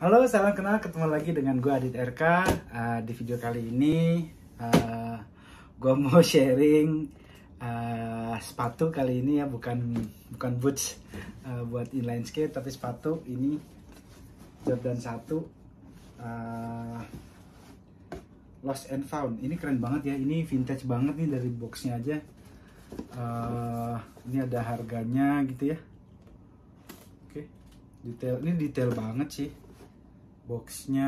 Halo, salam kenal, ketemu lagi dengan gue Adit RK. Di video kali ini gue mau sharing sepatu kali ini ya, bukan boots buat inline skate, tapi sepatu ini Jordan 1 Lost and Found. Ini keren banget ya, ini vintage banget nih dari boxnya aja. Ini ada harganya gitu ya. Oke, ini detail banget sih. Boxnya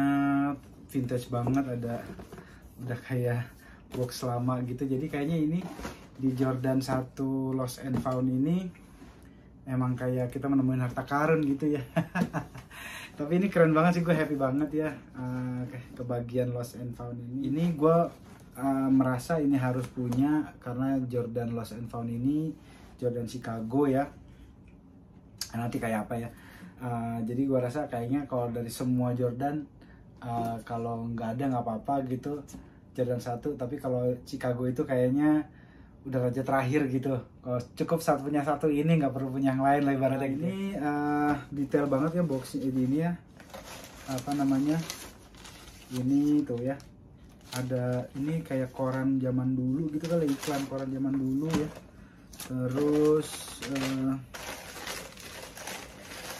vintage banget, udah kayak box lama gitu. Jadi kayaknya ini di Jordan 1 Lost and Found ini emang kayak kita menemukan harta karun gitu ya. Tapi ini keren banget sih, gue happy banget ya kebagian Lost and Found ini. Ini gue merasa ini harus punya karena Jordan Lost and Found ini Jordan Chicago ya. Nanti kayak apa ya? Jadi gue rasa kayaknya kalau dari semua Jordan, kalau nggak ada nggak apa-apa gitu Jordan 1, tapi kalau Chicago itu kayaknya udah raja terakhir gitu. Kalau cukup punya satu ini, nggak perlu punya yang lain lah ibaratnya gitu. Ini detail banget ya boxnya ini ya, apa namanya, ini tuh ya, ada ini kayak koran zaman dulu gitu kali, iklan koran zaman dulu ya. Terus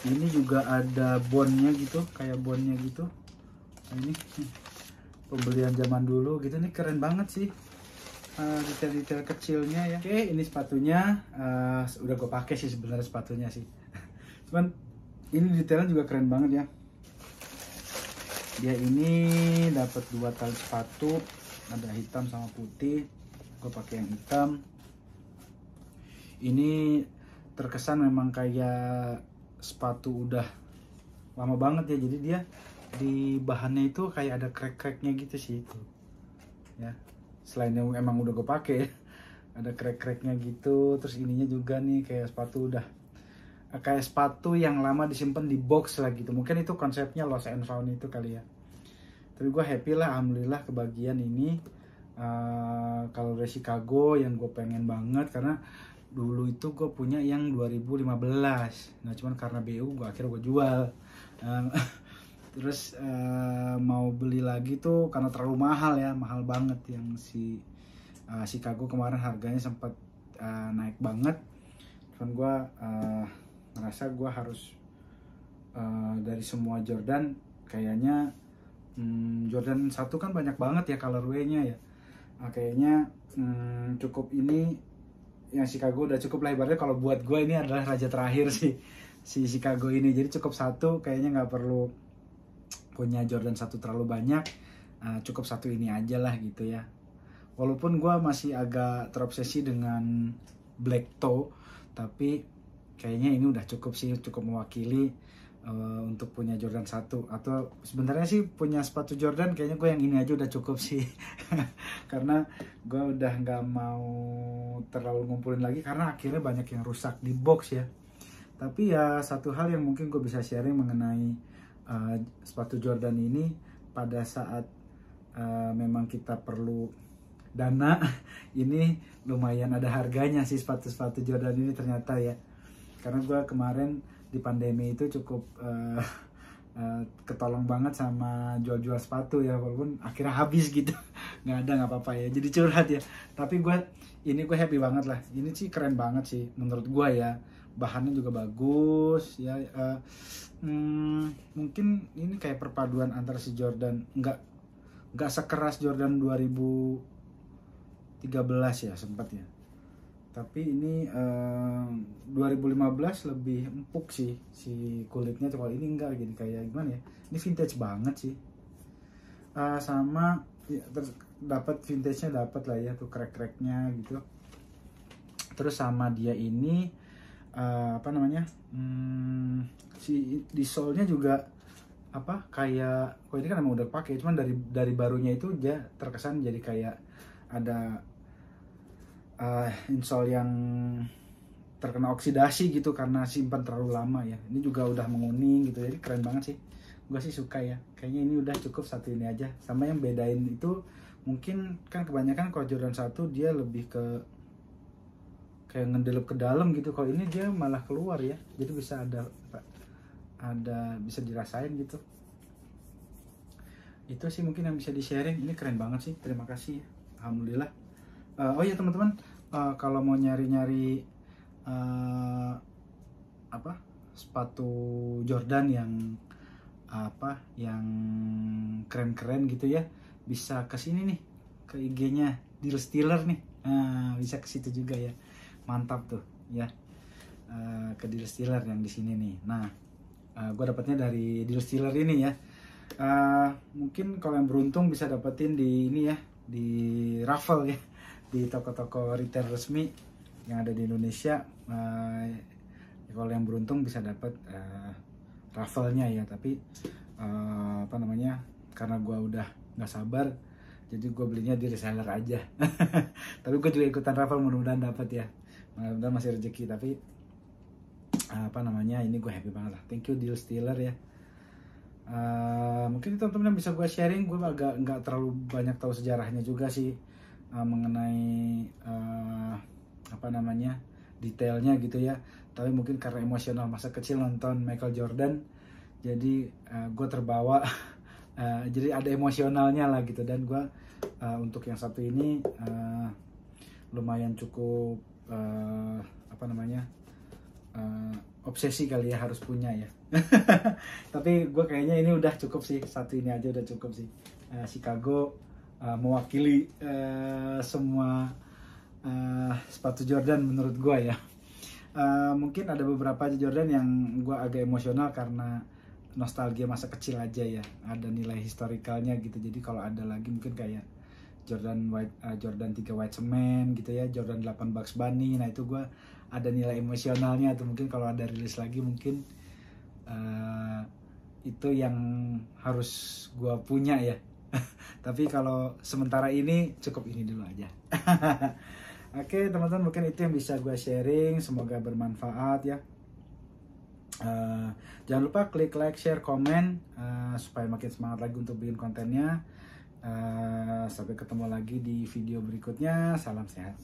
ini juga ada bondnya gitu, kayak bondnya gitu. Ini pembelian zaman dulu gitu. Ini keren banget sih, detail-detail kecilnya ya. Oke, ini sepatunya udah gue pakai sih sebenarnya sepatunya sih. Cuman ini detailnya juga keren banget ya. Dia ini dapat 2 tali sepatu, ada hitam sama putih. Gue pakai yang hitam. Ini terkesan memang kayak sepatu udah lama banget ya, jadi dia di bahannya itu kayak ada crack-cracknya gitu sih itu ya. Selain yang emang udah gue pakai ya, ada crack-cracknya gitu. Terus ininya juga nih kayak sepatu udah kayak sepatu yang lama disimpan di box lah gitu. Mungkin itu konsepnya Lost and Found itu kali ya. Tapi gue happy lah, alhamdulillah kebagian ini. Kalau dari Chicago yang gue pengen banget, karena dulu itu gue punya yang 2015. Nah cuman karena BU akhirnya gue jual. Terus mau beli lagi tuh karena terlalu mahal ya, mahal banget yang si Chicago kemarin harganya sempat naik banget. Cuman gue ngerasa gue harus dari semua Jordan kayaknya Jordan 1 kan banyak banget ya colorway-nya ya. Kayaknya cukup ini yang Chicago udah cukup lah, ibaratnya kalau buat gue ini adalah raja terakhir sih si Chicago ini. Jadi cukup satu, kayaknya nggak perlu punya Jordan 1 terlalu banyak, cukup satu ini aja lah gitu ya. Walaupun gue masih agak terobsesi dengan black toe, tapi kayaknya ini udah cukup sih, cukup mewakili untuk punya Jordan 1. Atau sebenarnya sih punya sepatu Jordan kayaknya gue yang ini aja udah cukup sih. Karena gue udah nggak mau terlalu ngumpulin lagi, karena akhirnya banyak yang rusak di box ya. Tapi ya satu hal yang mungkin gue bisa sharing mengenai sepatu Jordan ini, pada saat memang kita perlu dana, ini lumayan ada harganya sih sepatu-sepatu Jordan ini ternyata ya. Karena gue kemarin di pandemi itu cukup ketolong banget sama jual-jual sepatu ya, walaupun akhirnya habis gitu. Nggak apa-apa ya, jadi curhat ya. Tapi gue happy banget lah. Ini sih keren banget sih menurut gue ya, bahannya juga bagus ya. Mungkin ini kayak perpaduan antara si Jordan, nggak sekeras Jordan 2013 ya sempat ya. Tapi ini 2015 lebih empuk sih si kulitnya. Kalau ini enggak, jadi kayak gimana ya, ini vintage banget sih. Sama ya, dapat vintage-nya, dapat lah ya tuh crack-cracknya gitu. Terus sama dia ini apa namanya, si di sole-nya juga apa kayak, kok ini kan emang udah pakai, cuman dari barunya itu dia terkesan jadi kayak ada insole yang terkena oksidasi gitu karena simpan terlalu lama ya. Ini juga udah menguning gitu, jadi keren banget sih. Gue sih suka ya. Kayaknya ini udah cukup satu ini aja. Sama yang bedain itu mungkin kan kebanyakan kalau Jordan 1 dia lebih ke kayak ngedelup ke dalam gitu. Kalau ini dia malah keluar ya. Jadi bisa bisa dirasain gitu. itu sih mungkin yang bisa di sharing. Ini keren banget sih, terima kasih, alhamdulillah. Oh iya teman-teman, kalau mau nyari-nyari apa sepatu Jordan yang yang keren-keren gitu ya, bisa ke sini nih, ke IG-nya Deal Stealer nih. Nah, bisa ke situ juga ya, mantap tuh ya. Ke Deal Stealer yang di sini nih. Nah, gue dapatnya dari Deal Stealer ini ya. Mungkin kalau yang beruntung bisa dapetin di ini ya, di raffle ya, di toko-toko retail resmi yang ada di Indonesia. Kalau yang beruntung bisa dapat raffle-nya ya, tapi karena gue udah nggak sabar, jadi gue belinya di reseller aja. Tapi gue juga ikutan raffle, mudah-mudahan dapat ya, mudah-mudahan masih rezeki. Tapi ini gue happy banget lah, thank you Deal Stealer ya. Mungkin teman-teman yang bisa gue sharing. Gue agak nggak terlalu banyak tahu sejarahnya juga sih, mengenai detailnya gitu ya. Tapi mungkin karena emosional masa kecil nonton Michael Jordan, jadi gue terbawa. Jadi ada emosionalnya lah gitu. Dan gue untuk yang satu ini lumayan cukup obsesi kali ya, harus punya ya. Tapi gue kayaknya ini udah cukup sih, satu ini aja udah cukup sih. Chicago mewakili semua sepatu Jordan menurut gue ya. Mungkin ada beberapa Jordan yang gue agak emosional karena nostalgia masa kecil aja ya, ada nilai historikalnya gitu. Jadi kalau ada lagi mungkin kayak Jordan 3 White Cement gitu ya, Jordan 8 Bugs Bunny, nah itu gue ada nilai emosionalnya tuh. Mungkin kalau ada rilis lagi mungkin itu yang harus gue punya ya. Tapi kalau sementara ini cukup ini dulu aja. Oke teman-teman, mungkin itu yang bisa gue sharing, semoga bermanfaat ya. Jangan lupa klik like, share, komen supaya makin semangat lagi untuk bikin kontennya. Sampai ketemu lagi di video berikutnya, salam sehat.